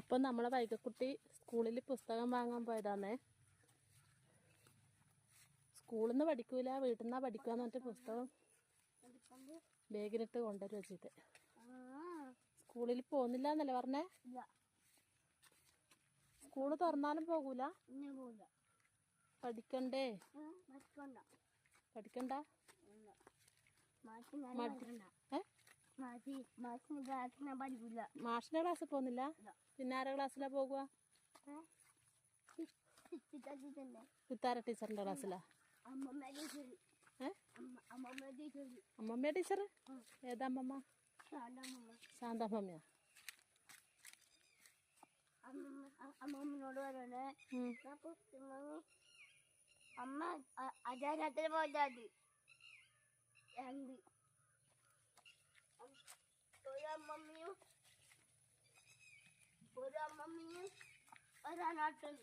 അപ്പം നമ്മളെ വൈകക്കുട്ടി സ്കൂളിൽ പുസ്തകം വാങ്ങാൻ പോയതാന്നേ. സ്കൂളിൽ നിന്ന് പഠിക്കൂല, വീട്ടിൽ നിന്നാ പഠിക്കാന്ന് പറഞ്ഞിട്ട് പുസ്തകം ബാഗിലിട്ട് കൊണ്ടുവരും വെച്ചിട്ട്. സ്കൂളിൽ പോകുന്നില്ല എന്നല്ലേ പറഞ്ഞേ? സ്കൂള് തുറന്നാലും പോകൂല? പഠിക്കണ്ടേ? പഠിക്കണ്ട? മാഷിന്റെ ക്ലാസ്സിൽ പോകുന്നില്ല? പിന്നെ ആരുടെ ക്ലാസ്സിലാ പോകുക? സിത്താര ടീച്ചറിന്റെ ക്ലാസ്സിലാ? അമ്മമ്മ ടീച്ചർ? ഏതാ അമ്മമ്മ? ശാന്തമ്മമ്മയാ? അമ്മമ്മനോട് പറയണേ അമ്മ അജാരത്തിന് പോയത് രണ്ട് ഒരു അമ്മമ്മയും ഒരാനാട്ടും